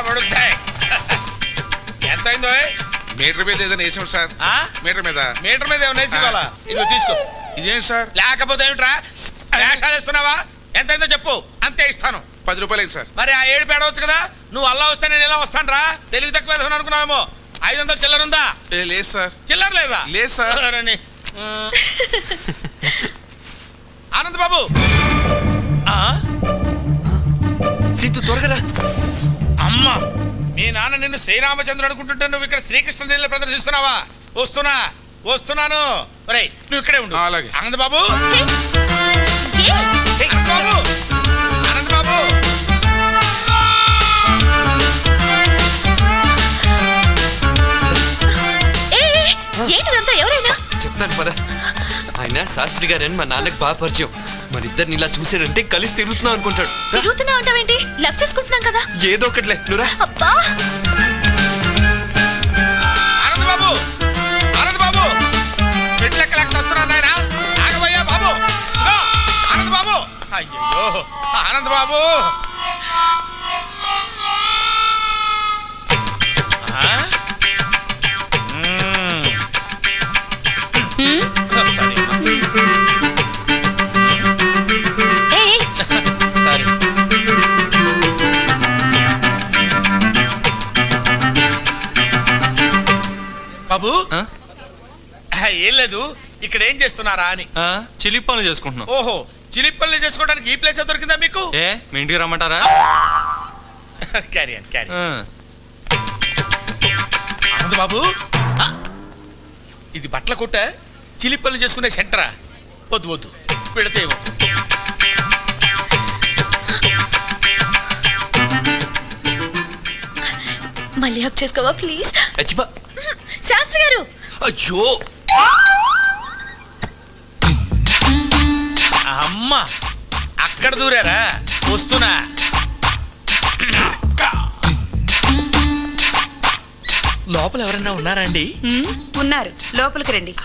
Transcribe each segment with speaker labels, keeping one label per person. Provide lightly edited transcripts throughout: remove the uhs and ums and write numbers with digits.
Speaker 1: పడుతాయి. ఎంత అయిందో?
Speaker 2: మీటర్ మీద ఏదైనా వేసాం సార్. మీటర్ మీద
Speaker 1: ఏమైనా వేసి ఇవ్వాలా? ఇదిగో తీసుకో.
Speaker 2: ఇదేంటి సార్?
Speaker 1: లేకపోతే ఏమిట్రా వేషాలు ఇస్తున్నావా? ఎంత అయిందో చెప్పు, అంతే ఇస్తాను.
Speaker 2: 10 రూపాయలు అయింది సార్.
Speaker 1: మరి ఆ 7 పేడవచ్చు కదా. నువ్వు అలా వస్తే నేను ఇలా వస్తాను రా. తెలివి తక్కువ అనుకున్నావేమో. 500 చిల్లర ఉందా?
Speaker 2: లేదు సార్.
Speaker 1: చిల్లర లేదా?
Speaker 2: లేదు సార్.
Speaker 1: ఆనంద్ బాబు,
Speaker 3: సీతు త్వరగా.
Speaker 1: అమ్మ, మీ నాన్న నిన్ను శ్రీరామచంద్రుడు అనుకుంటుంటే నువ్వు ఇక్కడ శ్రీకృష్ణ లీల ప్రదర్శిస్తున్నావా? వస్తున్నాను. నువ్వు ఇక్కడే ఉండు.
Speaker 2: అలాగే.
Speaker 1: ఆనంద్ బాబు, ఆనంద్ బాబు.
Speaker 4: ఏంటిదంతా? ఎవరైనా
Speaker 3: చెప్తాను పద. ఆయన శాస్త్రి గారని మా నాన్నకి బాగా పరిచయం. మరిద్దరిని ఇలా చూసారంటే కలిసి తిరుగుతున్నాం అనుకుంటాడు.
Speaker 4: తిరుగుతున్నావు అంటావేంటి? లవ్ చేసుకుంటున్నాం కదా.
Speaker 3: ఏదో ఒకటిలే నువ్వురా.
Speaker 4: అబ్బా,
Speaker 1: ఆనంద్ బాబు, మెట్లెక్క వస్తున్నాను నాయన. ఆగబోయా బాబు. ఆనంద్ బాబు, అయ్యో ఆనంద్ బాబు. బాబు, ఏం లేదు. ఇక్కడ ఏం చేస్తున్నారా అని.
Speaker 5: చిలిపి పనులు చేసుకుంటున్నాం.
Speaker 1: ఓహో, చిలిపి పనులు చేసుకోవడానికి ఈ ప్లేస్ దొరికిందా మీకు?
Speaker 5: మీ ఇంటికి రమ్మంటారా?
Speaker 1: క్యారీ ఆనంద్ బాబు, ఇది బట్టల కొట్ట, చిలిపి పనులు చేసుకునే సెంటరా? వద్దు పెడితే
Speaker 4: మళ్ళీ హక్ చేసుకోవా ప్లీజ్? శాస్త్రి గారు.
Speaker 3: అయ్యో
Speaker 1: అమ్మ, అక్కడ దూరారా? వస్తున్నా. లోపల ఎవరన్నా ఉన్నారా అండి?
Speaker 6: ఉన్నారు, లోపలికి రండి.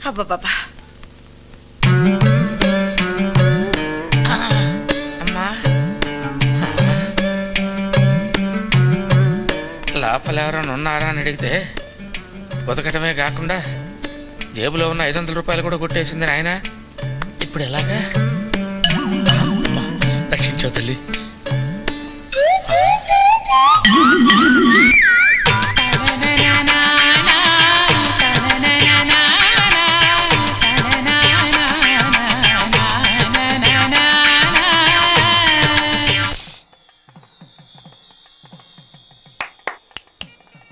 Speaker 6: అబ్బా,
Speaker 1: లోపల ఎవరైనా ఉన్నారా అని అడిగితే బతకటమే కాకుండా జేబులో ఉన్న 500 రూపాయలు కూడా కొట్టేసింది ఆయన. ఇప్పుడు ఎలాగా? రక్షించావు తల్లి.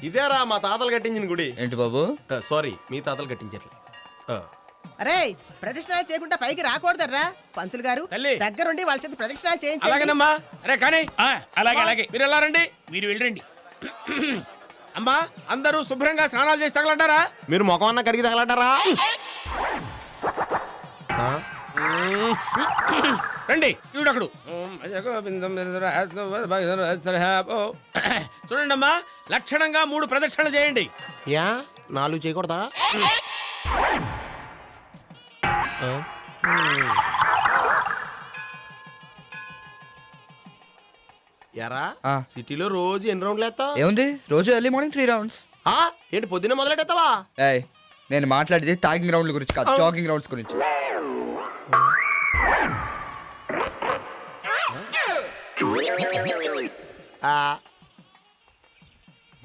Speaker 7: ఇదేరా మా తాతలు కట్టించిన గుడి.
Speaker 8: ఏంటి బాబు?
Speaker 7: సారీ, మీ తాతలు కట్టించారు.
Speaker 6: అరే, ప్రదక్షిణాలు చేయకుండా పైకి రాకూడదర్రా. పంతులు గారు దగ్గరుండి వాళ్ళ చేత ప్రదక్షిణాలు చేయించండి.
Speaker 1: అలాగేనమ్మా. అరే కానీ
Speaker 5: అలాగే
Speaker 1: మీరు ఎలా రండి.
Speaker 5: మీరు వెళ్ళండి.
Speaker 1: అమ్మా, అందరూ శుభ్రంగా స్నానాలు చేసి తగలంటారా?
Speaker 7: మీరు ముఖం అన్న కడిగి తగలటారా?
Speaker 1: రండి. ఈవిడొకడు. చూడండి అమ్మా, లక్షణంగా 3 ప్రదక్షిణలు చేయండి.
Speaker 7: యా 4 చేయకూడదా? ఎరా సిటీలో రోజు ఎన్ని రౌండ్లు వేస్తావు?
Speaker 8: ఏముంది, రోజు ఎర్లీ మార్నింగ్ 3 రౌండ్స్.
Speaker 7: ఏంటి పొద్దున్నే మొదలెట్టేస్తావా?
Speaker 8: నేను మాట్లాడేది టాగింగ్ రౌండ్ల గురించి కాదు, జాగింగ్ రౌండ్స్ గురించి.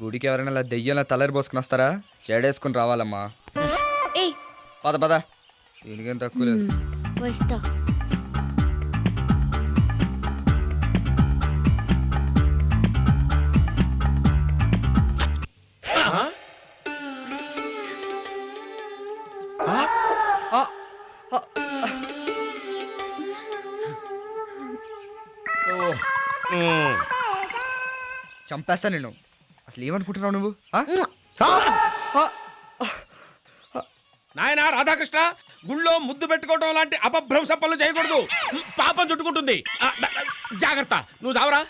Speaker 8: గుడికి ఎవరైనా అలా దెయ్యంలా తలరి పోసుకుని వస్తారా? చెడేసుకుని రావాలమ్మా. పద దీనికేం తక్కువ లేదు.
Speaker 4: వస్తా.
Speaker 8: చంపేస్తా నేను. అసలు ఏమనుకుంటున్నావు నువ్వు?
Speaker 1: నాయనా రాధాకృష్ణ, గుళ్ళో ముద్దు పెట్టుకోవడం లాంటి అపభ్రంశ పనులు చేయకూడదు. పాపం చుట్టుకుంటుంది. జాగ్రత్త. నువ్వు చావరా.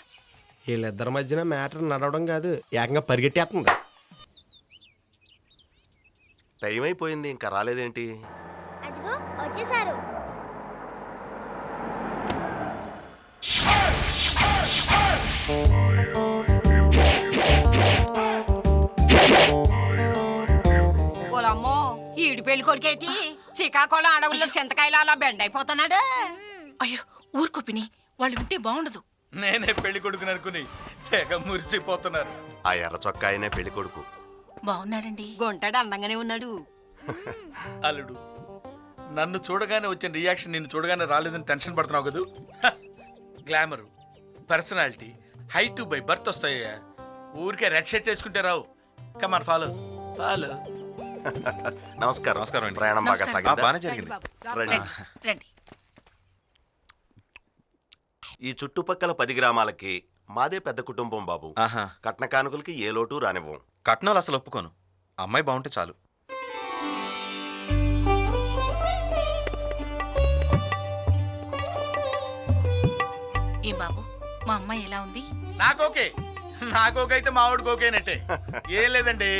Speaker 7: వీళ్ళిద్దరి మధ్యన మ్యాటర్ నడవడం కాదు, ఏకంగా పరిగెట్టేస్తుంది.
Speaker 9: టైం అయిపోయింది, ఇంకా రాలేదేంటి?
Speaker 10: అదిగో వచ్చేసారు.
Speaker 11: ఓలమ్మో ఈడు పెళ్లి కొడుకేటి శ్రీకాకుళం అడవుల్లో చింతకాయలు అలా బెండ్ అయిపోతున్నాడు.
Speaker 6: అయ్యో ఊరుకో పిన్ని, వాళ్ళు వింటే బాగుండదు.
Speaker 5: నేనే పెళ్లి కొడుకుని అనుకుని తెగ మురిసిపోతున్నారు.
Speaker 9: ఆ ఎర్ర చొక్కా ఆయనే పెళ్లి కొడుకు.
Speaker 6: బాగున్నాడండి.
Speaker 11: గుంటాడు అందంగానే ఉన్నాడు.
Speaker 5: అల్లుడు, నన్ను చూడగానే వచ్చిన రియాక్షన్ నిన్ను చూడగానే రాలేదని టెన్షన్ పడుతున్నావు కదూ. Glamour, personality, height by birth వస్తాయ్యా. ఊరికే రెడ్ షర్ట్ వేసుకుంటే రావు. Come on follow follow.
Speaker 9: నమస్కారం. నమస్కారం. ప్రయాణం బాగా సాగిందా? బాగానే జరిగింది. రండి.
Speaker 6: రండి.
Speaker 9: ఈ చుట్టుపక్కల 10 గ్రామాలకి మాదే పెద్ద కుటుంబం బాబు. కట్న కానుకలకి ఏ లోటు రానివ్వం.
Speaker 12: కట్నాలు అసలు ఒప్పుకోను. అమ్మాయి బాగుంటే చాలు.
Speaker 6: ఏం బాబు, మా అమ్మాయి ఎలా ఉంది?
Speaker 5: నాకోకే అయితే మా వాడికి ఓకేనట్టే. ఏం లేదండి,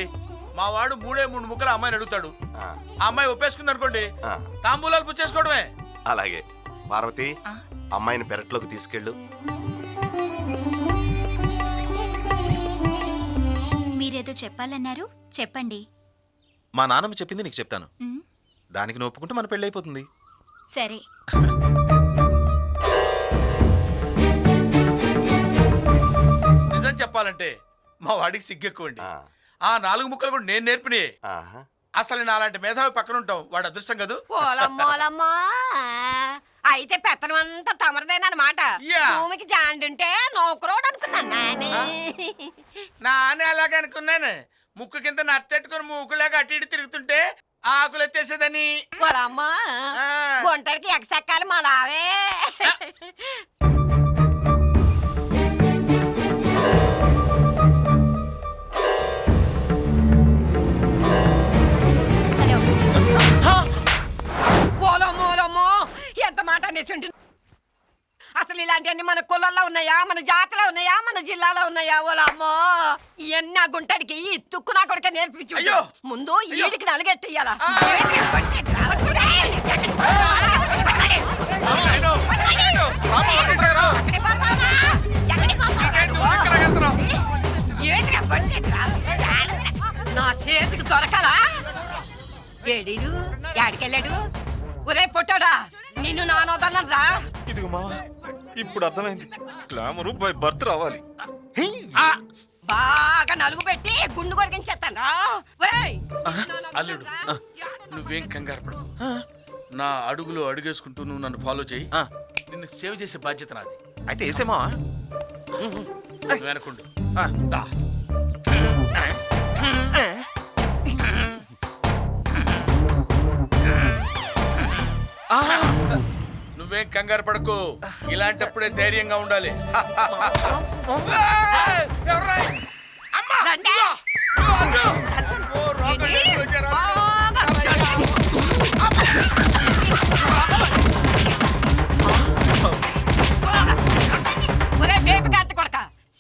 Speaker 5: మా వాడు 3 ముక్కల అమ్మాయిని అడుగుతాడు. ఆ అమ్మాయి ఒప్పేసుకుంది అనుకోండి, తాంబూలాలు పుచ్చేసుకోవడమే.
Speaker 9: అలాగే. పార్వతి, అమ్మాయిని పెరట్లోకి తీసుకెళ్ళు.
Speaker 10: మీరేదో చెప్పాలన్నారు, చెప్పండి.
Speaker 12: మా నాన్నమ్మ చెప్పింది నీకు చెప్తాను. దానికి నువ్వు ఒప్పుకుంటే మన పెళ్ళి అయిపోతుంది.
Speaker 10: సరే.
Speaker 5: నిజం చెప్పాలంటే మా వాడికి సిగ్గెక్కువండి. ఆ 4 ముక్కలు కూడా నేను నేర్పినే. అసలు నాలాంటి మేధావి పక్కన ఉంటాం, వాడు అదృష్టం కదూ.
Speaker 11: ఓలమ్మోలమ్మా, అయితే పెత్తనం అంతా తమరదేనమాట. భూమికి జాండుంటే నౌకరోడు అనుకున్నాను నాని.
Speaker 5: నానే అలాగే అనుకున్నాను. ముక్కు కింద నత్తెట్టుకుని మూకులాగా అటు ఇటు తిరుగుతుంటే ఆకులు ఎత్తేసేదని.
Speaker 11: ఓలమ్మా, గుంటడికి ఎగసెక్కాలి మా లావే. ఎంత మాట అనేసి అసలు ఇలాంటివన్నీ మన కులంలో ఉన్నాయా, మన జాతిలో ఉన్నాయా, మన జిల్లాలో ఉన్నాయా? ఓలమ్మో, ఇవన్నీ ఆ గుంటడికి ఈ తుక్కు నా కొడుకే నేర్పించు. ముందు ఈడికి నలుగెట్టేయాల. నా చేతికి దొరకాలా? ఏడీడు యాడికెళ్ళాడు? ఒరే పొట్టాడా, నిన్ను నానోదన్నరా.
Speaker 12: ఇదిగో మావా, ఇప్పుడు అర్థమైంది. గ్లామరు బై బర్త్ రావాలి.
Speaker 11: బాగా నలుగు పెట్టి గుండు కొరికించేస్తాను.
Speaker 5: అల్లుడు, నువ్వేం కంగారు పడకు. నా అడుగులో అడుగేసుకుంటూ నువ్వు నన్ను ఫాలో చేయి. నిన్ను సేవ్ చేసే బాధ్యత నాది.
Speaker 12: అయితే వేసేమావా?
Speaker 5: వెనకుండు. నువ్వేం కంగారు పడకు, ఇలాంటప్పుడే ధైర్యంగా ఉండాలి.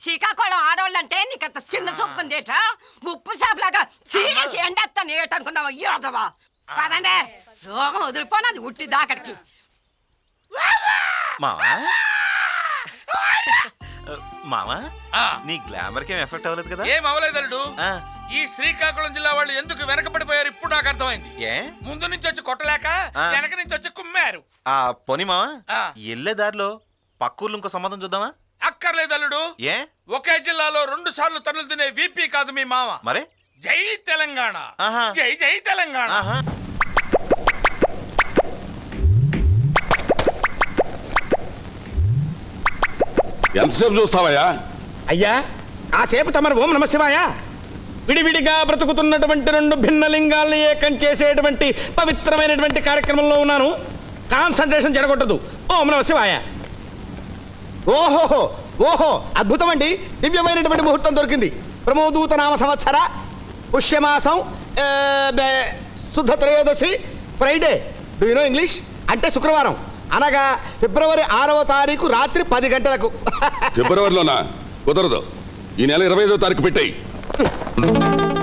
Speaker 11: శ్రీకాకుళం ఆడవాళ్ళంటే నీకంత చిన్న సొక్కుందేట. ఉప్పు చేపలాగా చీరేసి ఎండేస్తాను ఏటనుకున్నావా? యోదవా పదండే, రోగం వదిలిపోనది ఉట్టి దాకడికి.
Speaker 12: మావా మావా, నీ గ్లామర్ కి ఎఫెక్ట్ అవ్వలేదు కదా?
Speaker 5: ఏం అవ్వలేదు అల్లుడు. ఈ శ్రీకాకుళం జిల్లా వాళ్ళు ఎందుకు వెనకబడిపోయారు ఇప్పుడు నాకు అర్థమైంది.
Speaker 12: ఏ
Speaker 5: ముందు నుంచి వచ్చి కొట్టలేక వెనక నుంచి వచ్చి కుమ్మారు.
Speaker 12: పోనీ మావా, వెళ్ళే దారిలో పక్కూర్లు ఇంకో సంబంధం చూద్దామా?
Speaker 5: అక్కర్లేదు అల్లుడు.
Speaker 12: ఏ
Speaker 5: ఒకే జిల్లాలో 2 సార్లు తన్నులు తినే వీపీ కాదు మీ మామ.
Speaker 12: మరి
Speaker 5: జై తెలంగాణ, జై జై తెలంగాణ.
Speaker 2: ఎంతసేపు చూస్తావయ్యా?
Speaker 7: అయ్యా, ఆ సేపు తమరు ఓం నమ శివాయ విడివిడిగా బ్రతుకుతున్నటువంటి 2 భిన్న లింగాల్ని ఏకం చేసేటువంటి పవిత్రమైనటువంటి కార్యక్రమంలో ఉన్నాను. కాన్సన్ట్రేషన్ చెడగొట్టదు. ఓం నమ శివాయ. ఓహోహో, ఓహో, అద్భుతం అండి. దివ్యమైనటువంటి ముహూర్తం దొరికింది. ప్రమోదూత నామ సంవత్సర పుష్యమాసం శుద్ధ త్రయోదశి Friday. Do you know English? అంటే శుక్రవారం, అనగా ఫిబ్రవరి 6వ తారీఖు రాత్రి 10 గంటలకు.
Speaker 2: ఫిబ్రవరిలోనా? కుదరదు. ఈ నెల 25వ తారీఖు పెట్టాయి.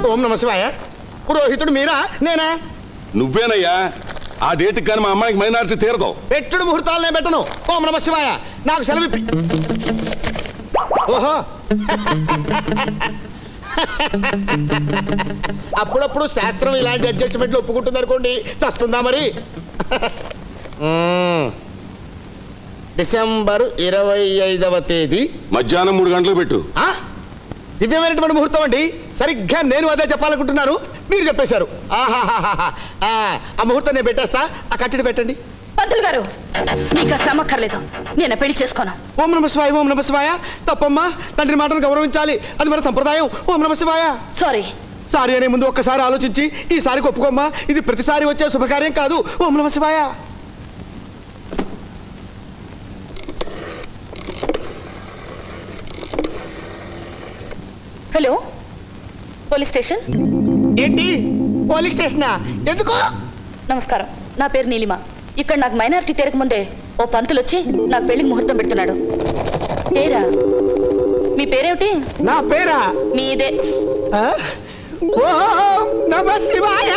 Speaker 7: ఓం నమ శివాయ. పురోహితుడు మీరా నేనా?
Speaker 2: నువ్వేనయ్యా. ఆ డేట్కి కానీ మా అమ్మాయికి మైనారిటీ తీరదు.
Speaker 7: పెట్టుడు ముహూర్తాలనే పెట్టను. ఓం నమ శివాయ. నాకు సెలవు ఓహో అప్పుడప్పుడు శాస్త్రం ఇలాంటి అడ్జస్ట్మెంట్లు ఒప్పుకుంటుంది అనుకోండి. చస్తుందా మరి? డిసెంబర్ 25వ తేదీ
Speaker 2: మధ్యాహ్నం 3 గంటలకు పెట్టు.
Speaker 7: దివ్యమైనటువంటి ముహూర్తం అండి. సరిగ్గా నేను అదే చెప్పాలనుకుంటున్నాను, మీరు చెప్పేశారు. ఆహాహాహా. ఆ ముహూర్తం నేను పెట్టేస్తా. ఆ కట్టడి పెట్టండి.
Speaker 4: పంతులు గారు, మీకు శ్రమ అక్కర్లేదు. నేను పెళ్లి చేసుకోను.
Speaker 7: ఓం నమ శివాయ. ఓం నమ శివాయ. తప్పమ్మా, తండ్రి మాటను గౌరవించాలి, అది మన సంప్రదాయం. ఓం నమ శివాయ. సారీ అనే ముందు ఒక్కసారి ఆలోచించి ఈసారికి ఒప్పుకోమ్మా. ఇది ప్రతిసారి వచ్చే శుభకార్యం కాదు. ఓం నమ శివాయ.
Speaker 4: Hello, police station.
Speaker 7: ఏంటి పోలీస్ స్టేషనా? ఎందుకు?
Speaker 4: నమస్కారం, నా పేరు నీలిమ. ఇక్కడ నాకు మైనారిటీ తీరక ముందే ఓ పంతులు వచ్చి నాకు పెళ్లికి ముహూర్తం పెడుతున్నాడు. పేరా? మీ పేరేమిటి?
Speaker 7: నా పేరా?
Speaker 4: మీదే.
Speaker 7: ఓం నమ శివాయ.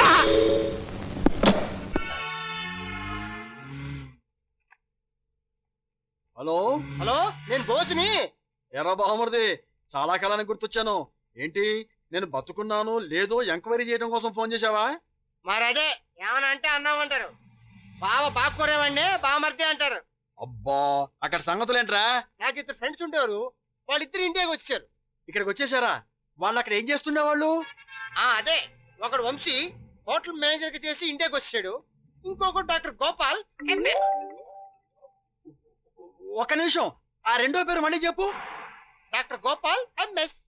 Speaker 13: హలో
Speaker 7: హలో, నేను బోసుని.
Speaker 13: ఎరా బాహమరిది, చాలా కాలానికి గుర్తొచ్చాను. ఏంటి, నేను బతుకున్నాను లేదో ఎంక్వైరీ చేయడం కోసం ఫోన్ చేశావా?
Speaker 7: మరి అదే ఏమన్నా అంటే అన్నామంటారు. బావ బాక్కురేవండి, బామర్ది అంటారు.
Speaker 13: అబ్బా, అక్కడ సంగతులేంట్రా?
Speaker 7: నాకు ఇద్దరు ఫ్రెండ్స్ ఉండేవారు, వాళ్ళిద్దరు ఇండియాకి వచ్చారు.
Speaker 13: ఇక్కడికి వచ్చేసారా? వాళ్ళు అక్కడ ఏం చేస్తుండేవాళ్ళు?
Speaker 7: అదే, ఒకడు వంశీ హోటల్ మేనేజర్ గా చేసి ఇండియాకి వచ్చాడు. ఇంకొకడు డాక్టర్ గోపాల్.
Speaker 13: ఒక నిమిషం, ఆ రెండో పేరు మళ్ళీ చెప్పు.
Speaker 7: Doctor Gopal MS.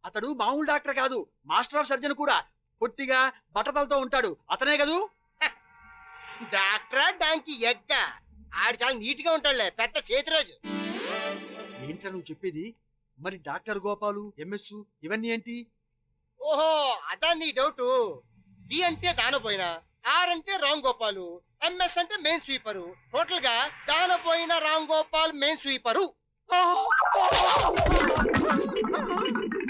Speaker 13: అతడు మామూలు డాక్టర్ కాదు, మాస్టర్ ఆఫ్ సర్జన్ కూడా. పొట్టిగా బట్టతలతో ఉంటాడు, అతనే కదూ?
Speaker 7: డాక్టరా డాంకి ఎగ్గ, ఆడు చాలా నీట్ గా ఉంటాడులే, పెద్ద చేతి రోజు.
Speaker 13: ఏంట్రా నువ్వు చెప్పేది? మరి డాక్టర్ గోపాలు, ఎంఎస్ ఇవన్నీ ఏంటి?
Speaker 7: ఓహో, అదా నీ డౌట్. డి అంటే దానపోయిన, ఆర్ అంటే రామ్ గోపాలు, ఎంఎస్ అంటే మెయిన్ స్వీపరు. టోటల్ గా దానపోయిన Ram Gopal main sweeper.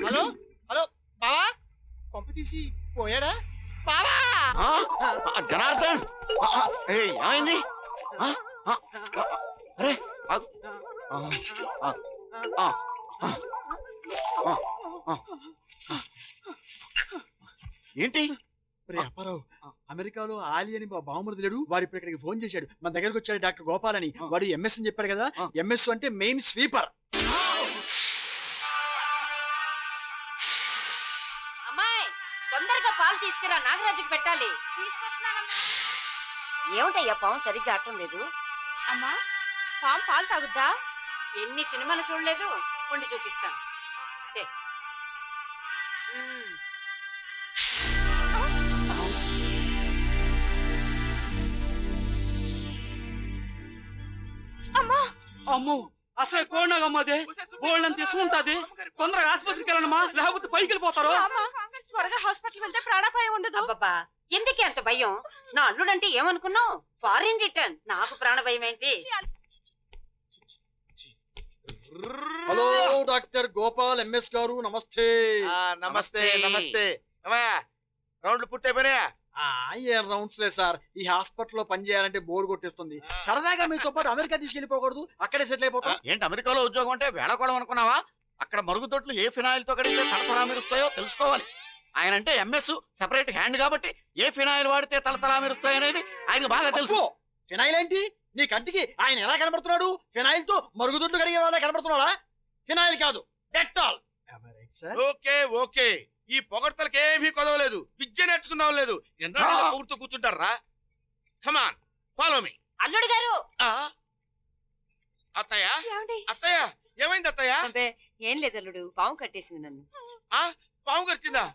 Speaker 7: Hello hello, బావా పంపు తీసి పోయాడా? బావా
Speaker 1: జనార్దన్, ఏమైంది? అరే ఏంటి?
Speaker 13: అప్పారావు, అమెరికాలో ఆలి అని బావమరిది లేడు, వాడు ఇప్పుడు ఇక్కడికి ఫోన్ చేశాడు. మన దగ్గరకు వచ్చాడు డాక్టర్ గోపాల్ అని. వాడు ఎంఎస్ అని చెప్పాడు కదా. ఎంఎస్ అంటే మెయిన్ స్వీపర్.
Speaker 11: అమ్మాయి, తొందరగా పాలు తీసుకురా, నాగరాజుకి పెట్టాలి. ఏమిటయ్యా, పాము సరిగ్గా ఆడటం లేదు. అమ్మా, పాము పాలు తాగుద్దా? ఎన్ని సినిమాలు చూడలేదు, ఉండి చూపిస్తాను.
Speaker 13: అమ్మో, అసలు కోడినాగమ్మదే బోళ్ళని తీసుకుంటాది. తొందరగా ఆసుపత్రికి వెళ్ళనమ్మా, లేకపోతే పైకి వెళ్ళిపోతారు.
Speaker 11: త్వరగా హాస్పిటల్ వెళ్తే ప్రాణాపాయం ఉండదు. అబ్బబ్బా, ఎందుకే అంత భయం? నా అల్లుడంటే ఏమనుకున్నావు? Foreign return. నాకు ప్రాణ భయం ఏంటి?
Speaker 13: హలో డాక్టర్ గోపాల్ ఎంఎస్ గారు, నమస్తే.
Speaker 5: నమస్తే నమస్తే. రౌండ్లు పుట్టైపోయినాయా?
Speaker 13: ఏం రౌండ్స్ లే సార్. ఈ హాస్పిటల్లో పని చేయాలంటే బోర్ కొట్టేస్తుంది. సరదాగా మీతో పాటు అమెరికా తీసుకెళ్లిపోకూడదు? అక్కడే సెటిల్ అయిపోతాం.
Speaker 1: ఏంటి అమెరికాలో ఉద్యోగం అంటే వేళకోళం అనుకున్నావా? అక్కడ మరుగుదొడ్లు ఏ ఫినాయిల్ తో కడిగితే తలతలా మెరుస్తాయో తెలుసుకోవాలి. ఆయన అంటే ఎంఎస్ సెపరేట్ హ్యాండ్ కాబట్టి ఏ ఫినాయిల్ వాడితే తలతలా మెరుస్తాయి అనేది ఆయనకు బాగా తెలుసు.
Speaker 13: ఫినాయిల్ ఏంటి? నీ కంటికి ఆయన ఎలా కనబడుతున్నాడు? ఫినాయిల్ తో మరుగుదొడ్లు కడిగే వాళ్ళ కనబడుతున్నాడా? ఫినాయిల్ కాదు, డెటాల్.
Speaker 5: ఓకే ఓకే, ఈ పొగడ్తలకి ఏమీ కొదవలేదు. విద్య నేర్చుకుందాం లేదు, పొగుడుతూ కూర్చుంటారా? కమాన్, ఫాలో మీ.
Speaker 11: అల్లుడు గారు.
Speaker 5: అత్తయ్య అత్తయ్య, ఏమైంది అత్తయ్య?
Speaker 11: ఏం లేదు అల్లుడు, పాము కట్టేసింది నన్ను.
Speaker 5: పాము కరిచిందా?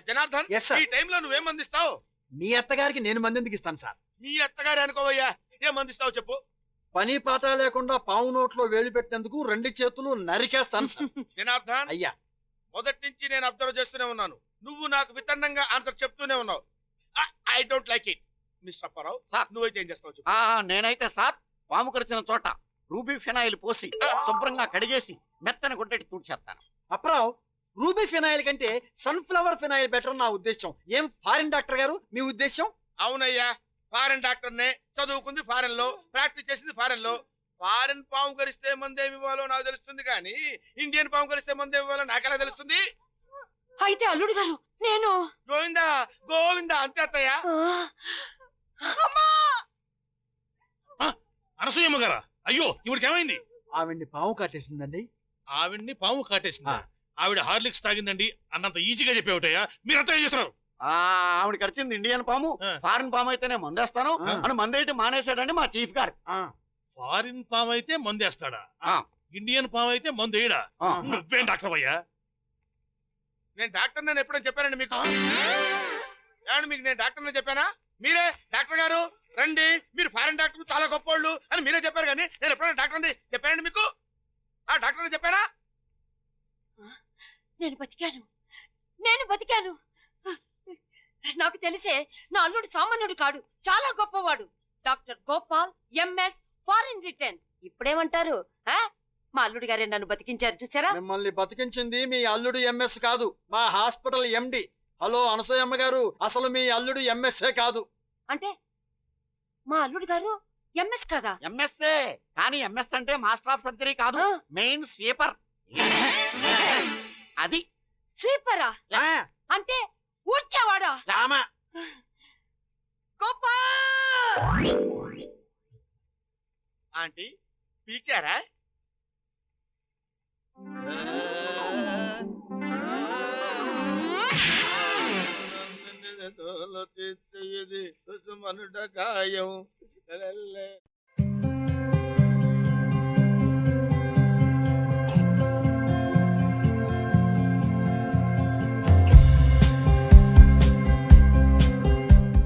Speaker 5: జనార్దన్, ఈ టైంలో నువ్వేం అందిస్తావు?
Speaker 13: మీ అత్తగారికి నేను మంది ఎందుకు ఇస్తాను సార్?
Speaker 5: నీ అత్తగారి అనుకోవయ్యా, ఏం అందిస్తావు చెప్పు.
Speaker 13: పని పాట లేకుండా పావు నోట్లో వేలు పెట్టినందుకు 2 చేతులు నరికేస్తాను సార్.
Speaker 5: జనార్దన్
Speaker 13: అయ్యా,
Speaker 5: మొదటి నుంచి నేను అబ్జర్వ్ చేస్తూనే ఉన్నాను. నువ్వు నాకు వితన్నంగా ఆన్సర్ చెప్తూనే ఉన్నావు. I don't like it. Mister Apparao,
Speaker 1: sir
Speaker 5: నువ్వైతే ఏం చేస్తావు?
Speaker 1: నేనైతే సార్ పాము కరిచిన చోట రూబీ ఫినాయిల్ పోసి శుభ్రంగా కడిగేసి మెత్తని గుడ్డెట్టి తుడిచేస్తాను.
Speaker 13: అప్రావ్, రూబీ ఫినాయిల్ కంటే సన్ఫ్లవర్ ఫినాయిల్ బెటర్ నా ఉద్దేశం. ఏం ఫారిన్ డాక్టర్ గారు మీ ఉద్దేశం?
Speaker 5: అవునయ్యా, ఫారెన్ డాక్టర్నే, చదువుకుంది ఫారెన్ లో, ప్రాక్టీస్ చేసింది ఫారెన్ లో. ఫారెన్ పాము కరిస్తే మందేమి ఇవ్వాలో నాకు తెలుస్తుంది కానీ ఇండియన్ పాము కరిస్తే మందేమి ఇవ్వాలో నాకెలా తెలుస్తుంది?
Speaker 11: అయితే అల్లుడు గారు నేను
Speaker 5: గోవిందా గోవిందా అంతే అత్తయ్య.
Speaker 7: అనసూయమ్మ గారా? అయ్యో, ఇవిడికి ఏమైంది?
Speaker 13: ఆవిడ్ని పాము కాటేసిందండి.
Speaker 7: ఆవిడ్ని పాము కాటేసింది. ఆవిడ హార్లిక్స్ తాగిందండి అన్నంత ఈజీగా చెప్పేవుటయ్యా. మీరంతా ఏం చేస్తున్నారు?
Speaker 1: ఆవిడ కరిచింది ఇండియన్ పాము, ఫారిన్ పాము అయితేనే మందేస్తాను అని మందేటి మానేశాడండి మా చీఫ్ గారు.
Speaker 7: ఫారిన్ పాము అయితే మందేస్తాడా? ఇండియన్ పాము అయితే మందేయడా? నువ్వేం డాక్టర్ అయ్యా?
Speaker 5: నేను డాక్టర్ నేను ఎప్పుడని చెప్పానండి మీకు? ఏమండి మీకు నేను డాక్టర్ అని చెప్పానా? మీరే డాక్టర్ గారు రండి, మీరు ఫారెన్ డాక్టర్ చాలా గొప్పోళ్ళు అని మీరే చెప్పారు కానీ నేను ఎప్పుడైనా డాక్టర్ అని చెప్పానండి మీకు? డాక్టర్ అని చెప్పానా?
Speaker 11: నేను బతికాను. నాకు తెలిసే నా అల్లుడు సామాన్యుడు కాడు, చాలా గొప్పవాడు. Doctor Gopal, MS, foreign return. ఇప్పుడేమంటారు? మా అల్లుడు గారే నన్ను బతికించారు, చూసారా?
Speaker 13: మిమ్మల్ని బతికించింది మీ అల్లుడు ఎంఎస్ కాదు, మా హాస్పిటల్ ఎండి. హలో అనసూయమ్మ గారు, అసలు మీ అల్లుడు ఎంఎస్ఏ కాదు.
Speaker 11: అంటే మా అల్లుడు గారు ఎంఎస్ కదా?
Speaker 1: ఎంఎస్ఏ కానీ ఎంఎస్ అంటే మాస్టర్ ఆఫ్ సర్జరీ కాదు, మెయిన్ స్వీపర్. అది
Speaker 11: స్వీపరా? అంటే ఊడ్చేవాడా? గోపాల్
Speaker 5: ఆంటీ పిలిచారా?